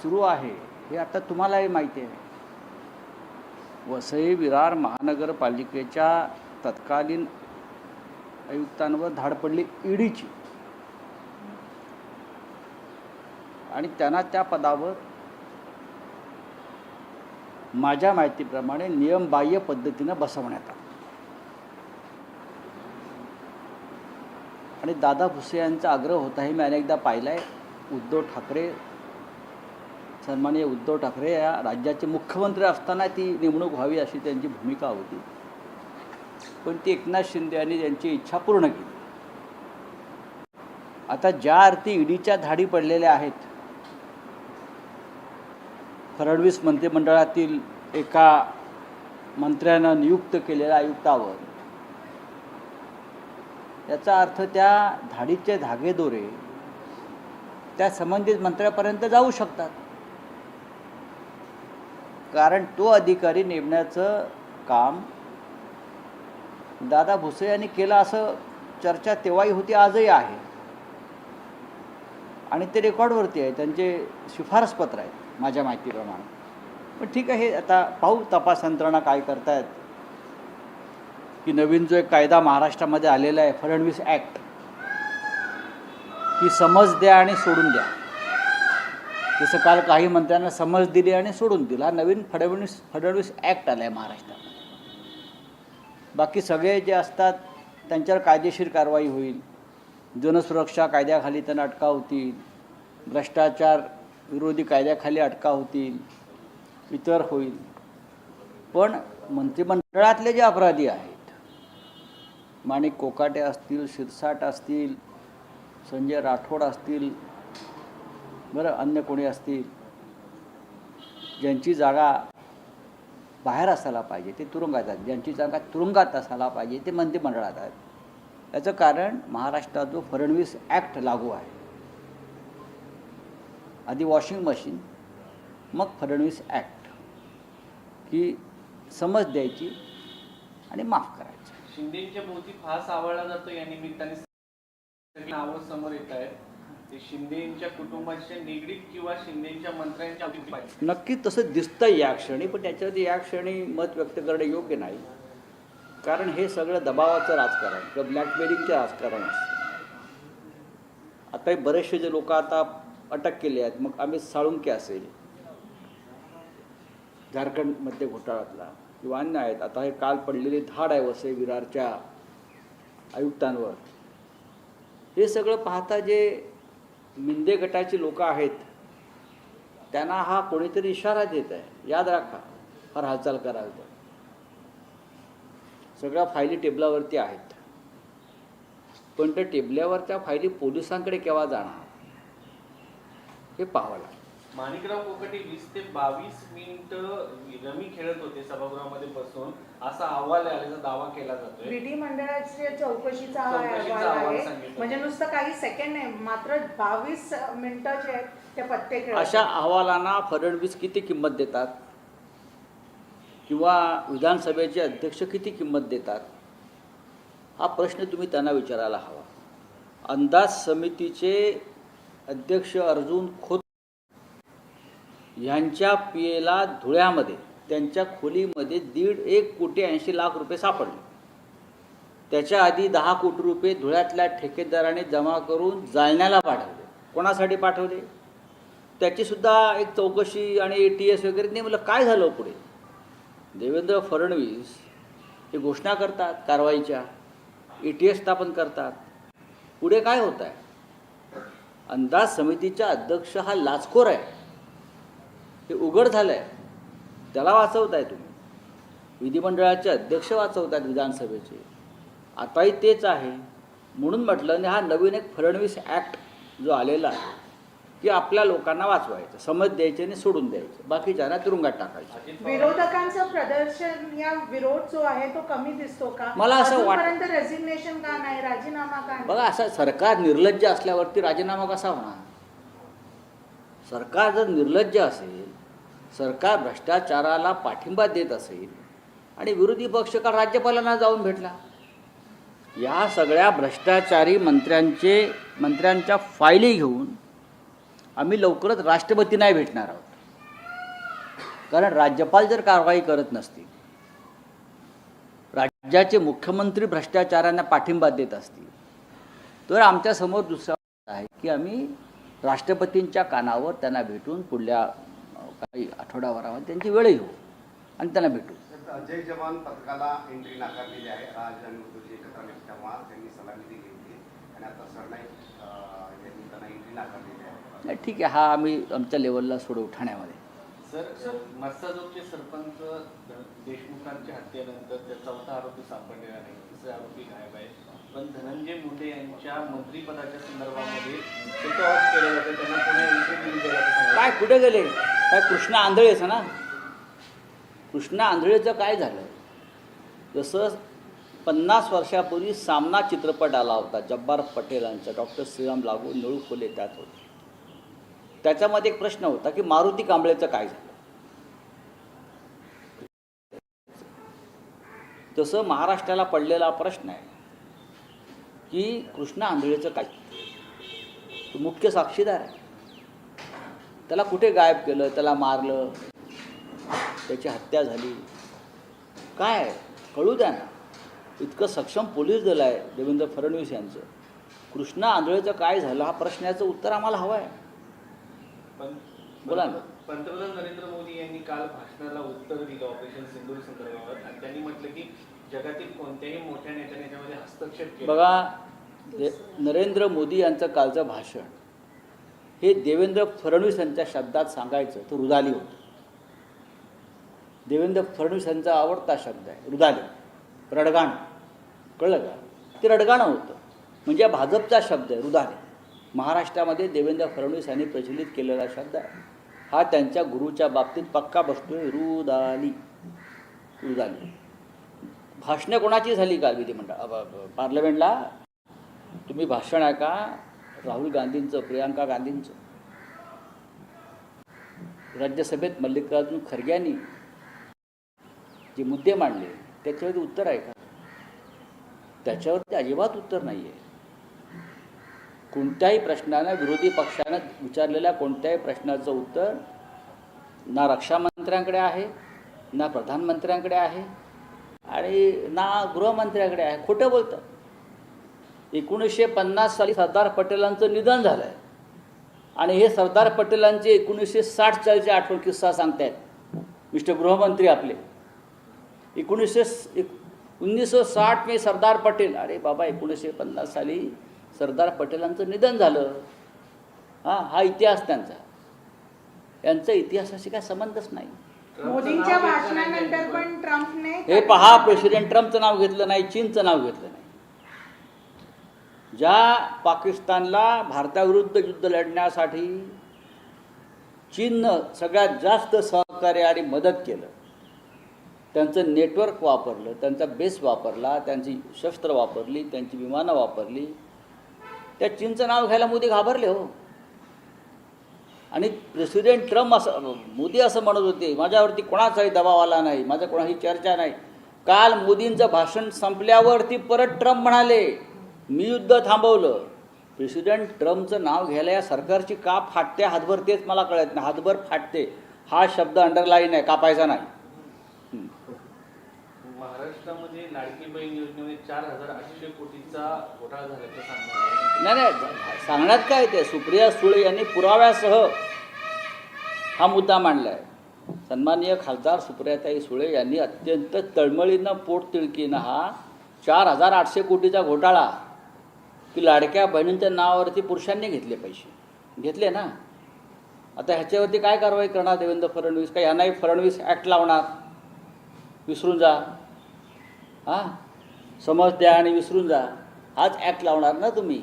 सुरू आहे हे आता तुम्हालाही माहिती आहे. वसई विरार महानगरपालिकेच्या तत्कालीन आयुक्तांवर धाड पडली ईडीची आणि त्यांना त्या पदावर माझ्या माहितीप्रमाणे नियमबाह्य पद्धतीनं बसवण्यात आलं. आणि दादा भुसे यांचा आग्रह होता हे मी अनेकदा पाहिला आहे. उद्धव ठाकरे, सन्माननीय उद्धव ठाकरे या राज्याचे मुख्यमंत्री असताना ती नेमणूक व्हावी अशी त्यांची भूमिका होती, पण ती एकनाथ शिंदे यांनी त्यांची इच्छा पूर्ण केली. आता ज्या अर्थी ईडीच्या धाडी पडलेल्या आहेत, फडणवीस मंत्रिमंडळातील एका मंत्र्यानं नियुक्त केलेल्या आयुक्तावर, याचा अर्थ त्या धाडीचे धागेदोरे त्या संबंधित मंत्र्यापर्यंत जाऊ शकतात. कारण तो अधिकारी नेमण्याचं काम दादा भुसे यांनी केलं असं चर्चा तेव्हाही होती, आजही आहे. आणि ते रेकॉर्डवरती आहे, त्यांचे शिफारसपत्र आहेत माझ्या माहितीप्रमाणे. पण ठीक आहे, आता पाहू तपास यंत्रणा काय करतायत. की नवीन जो एक कायदा महाराष्ट्रामध्ये आलेला आहे, फडणवीस ॲक्ट, की समज द्या आणि सोडून द्या. जसं काल काही मंत्र्यांना समज दिली आणि सोडून दिला, हा नवीन फडणवीस ॲक्ट आला आहे महाराष्ट्रात. बाकी सगळे जे असतात त्यांच्यावर कायदेशीर कारवाई होईल, जनसुरक्षा कायद्याखाली त्यांना अटकाव होतील, भ्रष्टाचार विरोधी कायद्याखाली अटकाव होतील, इतर होईल. पण मंत्रिमंडळातले जे अपराधी आहेत, माणिक कोकाटे असतील, शिरसाट असतील, संजय राठोड असतील, बरं अन्य कोणी असतील, ज्यांची जागा बाहेर असायला पाहिजे ते तुरुंगात आहेत, ज्यांची जागा तुरुंगात असायला पाहिजे ते मंत्रिमंडळात आहेत. याचं कारण महाराष्ट्रात जो फडणवीस ॲक्ट लागू आहे, आधी वॉशिंग मशीन मग फडणवीस ॲक्ट, की समज द्यायची आणि माफ करायची. शिंदेच्या भोवती फास आवळला जातो. या निमित्ताने नावं समोर येत आहेत, ते शिंदेच्या कुटुंबाच्या निगडीत किंवा शिंदेच्या मंत्र्यांच्या नक्की तसं दिसतंय या क्षणी, पण त्याच्यावरती या क्षणी मत व्यक्त करणे योग्य नाही. कारण हे सगळं दबावाचं राजकारण किंवा ब्लॅकमेलिंगचं राजकारण असतं. आता बरेचसे जे लोक आता अटक केले आहेत, मग अमित साळुंके असेल झारखंडमध्ये घोटाळ्यातला, किंवा अन्य आहेत. आता हे काल पडलेली धाड आहे वसई विरारच्या आयुक्तांवर, हे सगळं पाहता जे मिंदे गटाची लोक आहेत त्यांना हा कोणीतरी इशारा देत आहे, याद राखा फार हालचाल कराल तर. सगळ्या फायली टेबलावरती आहेत, पण त्या टेबलावर त्या फायली पोलिसांकडे केव्हा जाणार हे पाहावं लागेल. माणिकराव कोकाटे 20 ते 22 मिनिटं रमी खेळत होते सभागृहामध्ये बसून, असा अहवाल आल्याचा दावा केला जातोय. विधिमंडळाच्या चौकशीचा अहवाल आहे, म्हणजे नुसतं काही सेकंड नाही, मात्र 22 मिनिटं जे आहेत ते पत्ते खेळत. अशा अहवालांना फडणवीस किती किंमत देतात किंवा विधानसभेचे अध्यक्ष किती किंमत देतात, हा प्रश्न तुम्ही त्यांना विचारायला हवा. अंदाज समितीचे अध्यक्ष अर्जुन खोत यांच्या पीएला धुळ्यामध्ये त्यांच्या खोलीमध्ये 1.5 कोटी 80 लाख रुपये सापडले. त्याच्या आधी 10 कोटी रुपये धुळ्यातल्या ठेकेदाराने जमा करून जालन्याला पाठवले. कोणासाठी पाठवले त्याचीसुद्धा एक चौकशी आणि ATS वगैरे नेमलं. काय झालं पुढे? देवेंद्र फडणवीस हे घोषणा करतात कारवाईच्या, ATS स्थापन करतात. पुढे काय होत आहे? अंदाज समितीचा अध्यक्ष हा लाचखोर आहे, हे उघड झालं आहे. त्याला वाचवताय तुम्ही. विधिमंडळाचे अध्यक्ष वाचवतात विधानसभेचे, आताही तेच आहे. म्हणून म्हटलं आणि हा नवीन एक फडणवीस ॲक्ट जो आलेला आहे, की आपल्या लोकांना वाचवायचं, समज द्यायचे आणि सोडून द्यायचं, बाकीच्यांना तुरुंगात टाकायचं. विरोधकांचं प्रदर्शन या विरोध जो आहे तो कमी दिसतो का? मला असं वाटतं रेझिग्नेशन का नाही, राजीनामा का नाही? बघा, असं सरकार निर्लज्ज असल्यावरती राजीनामा कसा होणार? सरकार जर निर्लज्ज असेल, सरकार भ्रष्टाचाराला पाठिंबा देत असेल आणि विरोधी पक्ष काल राज्यपालांना जाऊन भेटला, या सगळ्या भ्रष्टाचारी मंत्र्यांच्या फायली घेऊन आम्ही लवकरच राष्ट्रपती नाही भेटणार आहोत. कारण राज्यपाल जर कारवाई करत नसतील, राज्याचे मुख्यमंत्री भ्रष्टाचारांना पाठिंबा देत असतील, तर आमच्यासमोर दुसरा आहे की आम्ही राष्ट्रपतींच्या कानावर त्यांना भेटून पुढल्या काही आठवडाभरामध्ये त्यांची वेळ घेऊ आणि त्यांना भेटू. जय जवान पथकाला एंट्री नाकारलेली आहे. राज आणि उद्धवजी एकत्र आले तेव्हा त्यांनी सलामी दिली होती आणि आता सरनाईक यांनी त्यांना एंट्री नाकारलेली आहे. नाही, ठीक आहे, हा आम्ही आमच्या लेवलला सोडवू ठाण्यामध्ये. सर मस्साजोगचे सरपंच देशमुखांच्या हत्येनंतर त्या चौथा आरोपी सापडलेला नाही, तिसरे आरोपी गायब आहे. पण धनंजय मुंडे यांच्या मंत्रिपदाच्या संदर्भामध्ये टीकावाद केलं जातं, त्यांना पुणे एंट्री दिली जाते. काय कुठे गेले? काय कृष्णा आंधळेचं ना? कृष्णा आंधळेचं काय झालं? जसं 50 वर्षापूर्वी सामना चित्रपट आला होता जब्बार पटेलांचा, डॉक्टर श्रीराम लागू, निळू फुले त्यात होते. त्याच्यामध्ये एक प्रश्न होता की मारुती कांबळेचं काय झालं. तसं महाराष्ट्राला पडलेला प्रश्न आहे की कृष्णा आंधळेचं काय. तो मुख्य साक्षीदार आहे. त्याला कुठे गायब केलं, त्याला मारलं, त्याची हत्या झाली, काय कळू द्या ना. इतकं सक्षम पोलीस दल आहे देवेंद्र फडणवीस यांचं. कृष्णा आंधळेचं काय झालं हा प्रश्नाचं उत्तर आम्हाला हवं आहे. पण बोला ना. पंतप्रधान नरेंद्र मोदी यांनी काल भाषणाला उत्तर दिलं ऑपरेशन सिंदूर संदर्भात आणि त्यांनी म्हटलं की जगातील कोणत्याही मोठ्या नेत्याने याच्यामध्ये हस्तक्षेप केला. बघा, नरेंद्र मोदी यांचं कालचं भाषण हे देवेंद्र फडणवीस यांच्या शब्दात सांगायचं तर रुदाली होतं. देवेंद्र फडणवीस यांचा आवडता शब्द आहे रुदाली, रडगाणं. कळलं का? ते रडगाणं होतं, म्हणजे भाजपचा शब्द आहे रुदाली. महाराष्ट्रामध्ये देवेंद्र फडणवीस यांनी प्रचलित केलेला शब्द आहे हा. त्यांच्या गुरुच्या बाबतीत पक्का बसतोय, रुदाली. रुदाली भाषणं कोणाची झाली काल विधिमंडळ पार्लमेंटला? तुम्ही भाषण आहे का राहुल गांधींचं, प्रियांका गांधींचं? राज्यसभेत मल्लिकार्जुन खरग्यांनी जे मुद्दे मांडले त्याच्यावरती उत्तर आहे का? त्याच्यावरती अजिबात उत्तर नाही आहे. कोणत्याही प्रश्नानं विरोधी पक्षानं विचारलेल्या कोणत्याही प्रश्नाचं उत्तर ना रक्षामंत्र्यांकडे आहे, ना प्रधानमंत्र्यांकडे आहे आणि ना गृहमंत्र्यांकडे आहे. खोटं बोलतात. 1950 साली सरदार पटेलांचं निधन झालं आहे आणि हे सरदार पटेलांचे 1960 आठवण किस्सा सांगतायत मिस्टर गृहमंत्री आपले. 1960 में सरदार पटेल. अरे बाबा, 1950 साली सरदार पटेलांचं निधन झालं. हा इतिहास त्यांचा. यांचा इतिहासाशी काय संबंधच नाही. मोदींच्या भाषणानंतर पण ट्रम्पने हे पहा, प्रेसिडेंट ट्रम्पचं नाव घेतलं नाही, चीनचं नाव घेतलं नाही. ज्या पाकिस्तानला भारताविरुद्ध युद्ध लढण्यासाठी चीननं सगळ्यात जास्त सहकार्य आणि मदत केलं, त्यांचं नेटवर्क वापरलं, त्यांचा बेस वापरला, त्यांची शस्त्र वापरली, त्यांची विमानं वापरली, त्या चीनचं नाव घ्यायला मोदी घाबरले हो. आणि प्रेसिडेंट ट्रम्प मोदी असं म्हणत होते माझ्यावरती कोणाचाही दबाव आला नाही, माझं कोणाही चर्चा नाही. काल मोदींचं भाषण संपल्यावरती परत ट्रम्प म्हणाले मी युद्ध थांबवलं. प्रेसिडेंट ट्रम्पचं नाव घ्यायला या सरकारची का फाटते हातभर तेच मला कळत नाही. हातभर फाटते हा शब्द अंडरलाईन आहे, कापायचा नाही. महाराष्ट्रामध्ये लाडकी बहीण योजनेमध्ये 4,800 कोटीचा घोटाळा झाल्याचं सांगण्यात. नाही, सांगण्यात काय ते. सुप्रिया सुळे यांनी पुराव्यासह हा मुद्दा मांडला आहे. सन्माननीय खासदार सुप्रियाताई सुळे यांनी अत्यंत तळमळीनं पोटतिडकीनं हा 4,800 कोटीचा घोटाळा की लाडक्या बहिणींच्या नावावरती पुरुषांनी घेतले पैसे घेतले ना. आता ह्याच्यावरती काय कारवाई करणार देवेंद्र फडणवीस? काय ह्यांनाही फडणवीस ॲक्ट लावणार? विसरून जा. हां, समज द्या आणि विसरून जा, हाच ॲक्ट लावणार ना तुम्ही.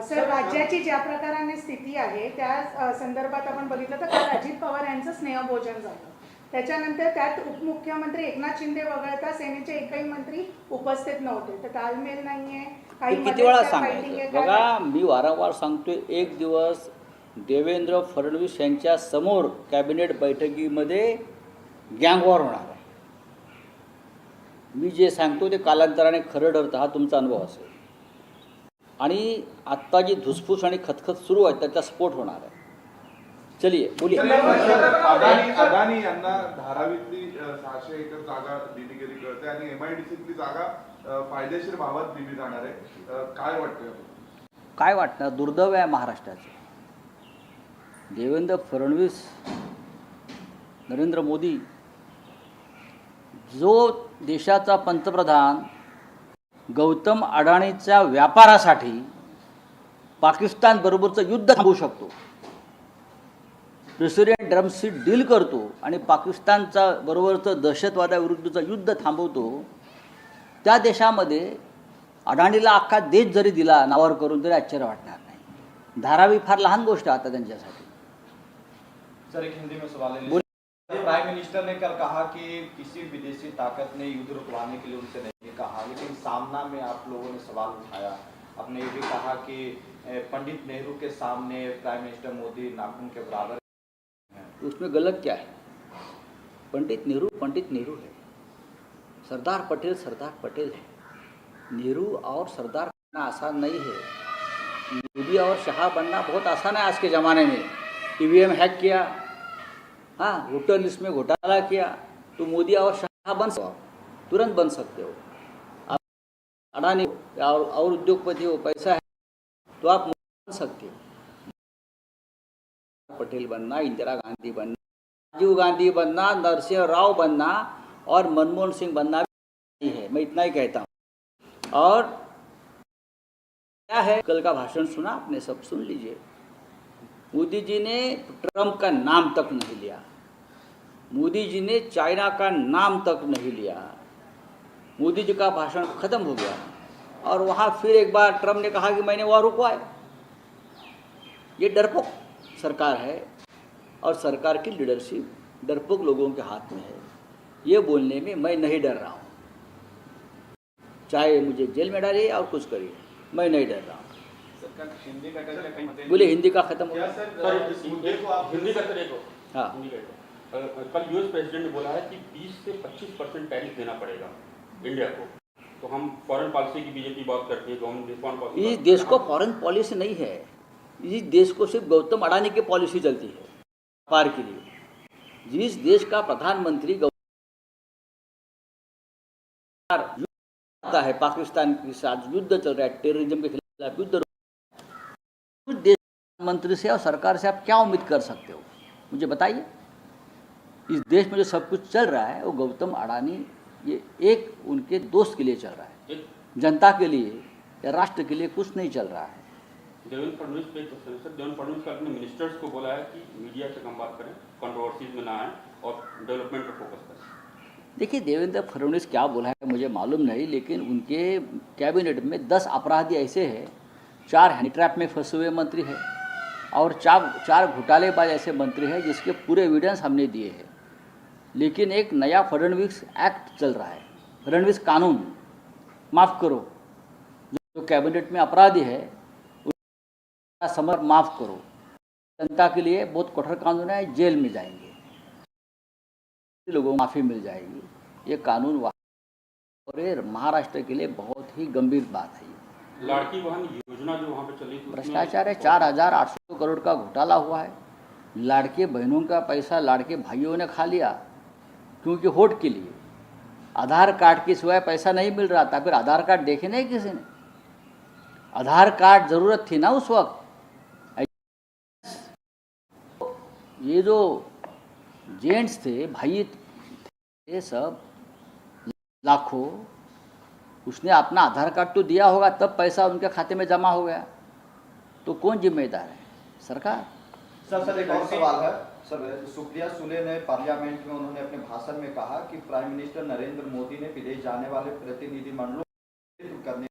सर, राज्याची ज्या प्रकाराने स्थिती आहे त्या संदर्भात आपण बघितलं तर काल अजित पवार यांचं स्नेहभोजन झालं. त्याच्यानंतर त्यात उपमुख्यमंत्री एकनाथ शिंदे वगळता सेनेचे एकही मंत्री उपस्थित नव्हते. तर ताळमेल नाहीये. किती वेळा सांगायचं? बघा, मी वारंवार सांगतोय, एक दिवस देवेंद्र फडणवीस यांच्या समोर कॅबिनेट बैठकीमध्ये गँगवॉर होणार आहे. मी जे सांगतो ते कालांतराने खरं ठरतं. हा तुमचा अनुभव असेल. आणि आत्ता जी धुसफूस आणि खतखत सुरू आहे त्याचा स्फोट होणार आहे. चलिए बोलिए. अदानी यांना धारावीतली 600 एकर जागा दिली गेली कळते आणि MIDCतली जागा फायदेशीर भावात दिली जाणार आहे. काय वाटतं? काय वाटणार? दुर्दैव आहे महाराष्ट्राचे. देवेंद्र फडणवीस, नरेंद्र मोदी, जो देशाचा पंतप्रधान गौतम अडाणीच्या व्यापारासाठी पाकिस्तान बरोबरचं युद्ध थांबवू शकतो, प्रेसिडेंट ड्रमशी डील करतो आणि पाकिस्तानचा बरोबरचं दहशतवादाविरुद्धचं युद्ध थांबवतो, त्या देशामध्ये अडाणीला अख्खा देश जरी दिला नावावर करून तरी आश्चर्य वाटणार नाही. धारावी फार लहान गोष्ट आता त्यांच्यासाठी. सर एक हिंदी में सवाल है. प्राइम मिनिस्टर ने कल कहा कि किसी विदेशी ताकत ने युद्ध रुकवाने के लिए उनसे नहीं कहा, लेकिन सामना में आप लोगों ने सवाल उठाया. आपने ये भी कहा कि पंडित नेहरू के सामने प्राइम मिनिस्टर मोदी नाखून के बराबर हैं. उसमें गलत क्या है? पंडित नेहरू है, सरदार पटेल है. नेहरू और सरदार बनना आसान नहीं है. मोदी और शाह बनना बहुत आसान है आज के ज़माने में. EVM हैक किया, हाँ, वोटर लिस्ट में घोटाला किया, तो मोदी और शाह बन सकते हो, तुरंत बन सकते हो. आप अडानी और उद्योगपति हो, पैसा है तो आप बन सकते हो. पटेल बनना, इंदिरा गांधी बनना, राजीव गांधी बनना, नरसिंह राव बनना और मनमोहन सिंह बनना भी है. मैं इतना ही कहता हूँ. और क्या है, कल का भाषण सुना आपने, सब सुन लीजिए. मोदी जी ने ट्रंप का नाम तक नहीं लिया, मोदी जी ने चाइना का नाम तक नहीं लिया. मोदी जी का भाषण खत्म हो गया और वहाँ फिर एक बार ट्रंप ने कहा कि मैंने वहाँ रुकवाया. ये डरपोक सरकार है और सरकार की लीडरशिप डरपोक लोगों के हाथ में है. ये बोलने में मैं नहीं डर रहा हूँ. चाहे मुझे जेल में डालिए और कुछ करिए, मैं नहीं डर रहा हूँ. सरकार शिंदे गटाच्या काही मध्ये बोले हिंदी का खत्म हो गया. हिंदी का सर एक हो. हाँ. हिंदी का एक हो. कल US प्रेसिडेंट ने बोला है कि 20 से 25% टैरिफ देना पड़ेगा इंडिया को. तो हम फॉरेन पॉलिसी की बीजेपी बात करती है, गवर्नमेंट रिस्पॉन्ड पॉलिसी. इस देश को फॉरेन पॉलिसी नहीं है, इस देश को सिर्फ गौतम अडानी की पॉलिसी चलती है व्यापार के लिए. जिस देश का प्रधानमंत्री आता है, पाकिस्तान के साथ युद्ध चल रहा है, टेररिज्म के खिलाफ युद्ध, उस देश के मंत्री से और सरकार से आप क्या उम्मीद कर सकते हो? मुझे बताइए. इस देश में जो सब कुछ चल रहा है वो गौतम अडानी, ये एक उनके दोस्त के लिए चल रहा है. जनता के लिए या राष्ट्र के लिए कुछ नहीं चल रहा है. देवेंद्र फडणवीस पे एक क्वेश्चन है सर. देवेंद्र फडणवीस का अपने मिनिस्टर्स को बोला है कि मीडिया से कम बात करें, कंट्रोवर्सीज में ना आए और डेवलपमेंट पर फोकस करें. देखिए, देवेंद्र फडणवीस क्या बोला है मुझे मालूम नहीं, लेकिन उनके कैबिनेट में 10 अपराधी ऐसे हैं, 4 हैंड ट्रैप में फंसे हुए मंत्री हैं और 4 घोटालेबाज ऐसे मंत्री हैं जिसके पूरे एविडेंस हमने दिए हैं. लेकिन एक नया फडणवीस एक्ट चल रहा है, फडणवीस कानून. माफ़ करो, जो कैबिनेट में अपराधी है उनका समर माफ़ करो. जनता के लिए बहुत कठोर कानून है, जेल में जाएंगे, लोगों को माफ़ी मिल जाएगी. ये कानून और ये महाराष्ट्र के लिए बहुत ही गंभीर बात है. लाड़की बहन योजना जो वहाँ पे चली थी, भ्रष्टाचार है. 4,800 करोड़ का घोटाला हुआ है. लाड़के बहनों का पैसा लाड़के भाइयों ने खा लिया, क्योंकि वोट के लिए. आधार कार्ड के सिवाय पैसा नहीं मिल रहा था. फिर आधार कार्ड देखे नहीं किसी ने. आधार कार्ड ज़रूरत थी ना उस वक्त. ये जो जेंट्स थे, भाई थे सब लाखों, उसने अपना आधार कार्ड तो दिया होगा, तब पैसा उनके खाते में जमा हो गया. तो कौन जिम्मेदार है? सरकार. सर एक और सवाल है. सर सुप्रिया सुले ने पार्लियामेंट में उन्होंने अपने भाषण में कहा कि प्राइम मिनिस्टर नरेंद्र मोदी ने विदेश जाने वाले प्रतिनिधिमंडलों को करने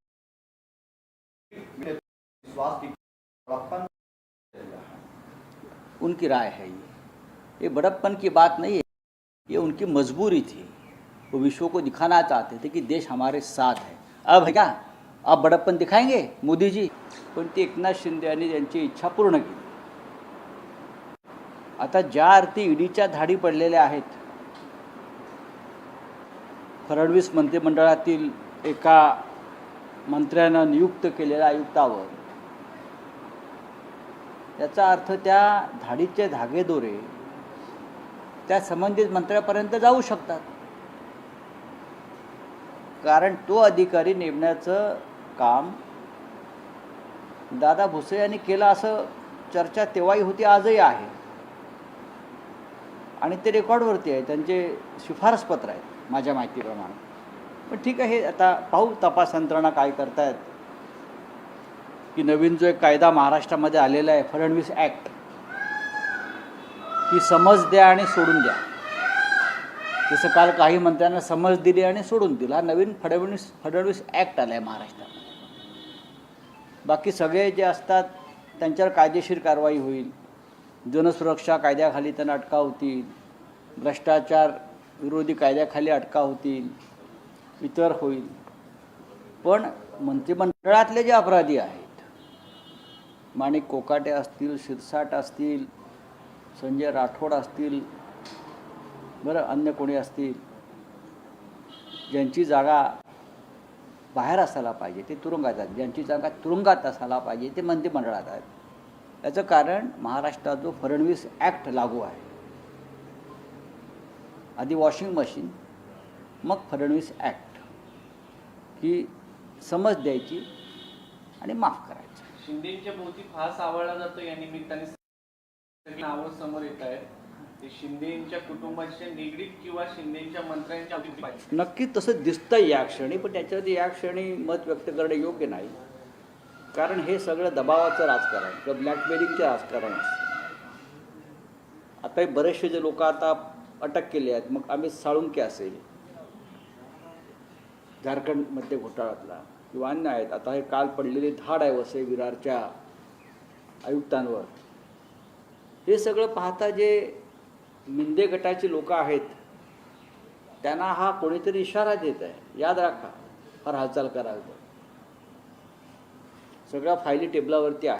विश्वास की बड़प्पन. उनकी राय है. ये बड़प्पन की बात नहीं है, ये उनकी मजबूरी थी. वो विश्व को दिखाना चाहते थे कि देश हमारे साथ है. अब क्या अब बड़प्पन दिखाएंगे मोदी जी? पण ते एकनाथ शिंदे यांनी त्यांची इच्छा पूर्ण केली. आता ज्या अर्थी ईडीच्या धाडी पडलेल्या आहेत, फडणवीस मंत्रिमंडळातील एका मंत्र्यानं नियुक्त केलेल्या आयुक्तावर याचा अर्थ त्या धाडीचे धागेदोरे त्या संबंधित मंत्र्यापर्यंत जाऊ शकतात, कारण तो अधिकारी नेमण्याचं काम दादा भुसे यांनी केलं असं चर्चा तेव्हाही होती, आजही आहे, आणि ते रेकॉर्डवरती आहे, त्यांचे शिफारसपत्र आहेत माझ्या माहितीप्रमाणे. पण ठीक आहे, आता पाहू तपास यंत्रणा काय करतायत, की नवीन जो एक कायदा महाराष्ट्रामध्ये आलेला आहे फडणवीस ॲक्ट, की समज द्या आणि सोडून द्या. जसं काल काही मंत्र्यांना समज दिली आणि सोडून दिला, हा नवीन फडणवीस ॲक्ट आला आहे महाराष्ट्रात. बाकी सगळे जे असतात त्यांच्यावर कायदेशीर कारवाई होईल, जनसुरक्षा कायद्याखाली त्यांना अटका होतील, भ्रष्टाचार विरोधी कायद्याखाली अटका होतील, इतर होईल. पण मंत्रिमंडळातले जे अपराधी आहेत, माणिक कोकाटे असतील, शिरसाट असतील, संजय राठोड असतील, बरं अन्य कोणी असतील, ज्यांची जागा बाहेर असायला पाहिजे ते तुरुंगात आहेत, ज्यांची जागा तुरुंगात असायला पाहिजे ते मंत्रिमंडळात आहेत. याचं कारण महाराष्ट्रात जो फडणवीस ॲक्ट लागू आहे, आधी वॉशिंग मशीन मग फडणवीस ॲक्ट, ही समज द्यायची आणि माफ करायचं. शिंदेच्या भोवती फास आवळला जातो, या निमित्ताने सगळी नावं समोर येत आहेत. ते शिंदेच्या कुटुंबाच्या निगडीत किंवा शिंदेच्या मंत्र्यांच्या अवधी पाहिजे. नक्की तसं दिसतंय या क्षणी, पण त्याच्यावरती या क्षणी मत व्यक्त करणे योग्य नाही, कारण हे सगळं दबावाचं राजकारण किंवा ब्लॅकमेलिंगचे राजकारण असतं. आता बरेचसे जे लोक आता अटक केले आहेत, मग अमित साळुंके असेल झारखंडमध्ये घोटाळ्यातला, किंवा अन्य आहेत, आता हे काल पडलेले 10 डायव्हर्स आहे विरारच्या आयुक्तांवर, हे सगळं पाहता जे मिंदे गटाची लोक आहेत त्यांना हा कोणीतरी इशारा देत आहे, याद राखा, फार हालचाल कराल तर. सगळ्या फायली टेबलावरती आहे.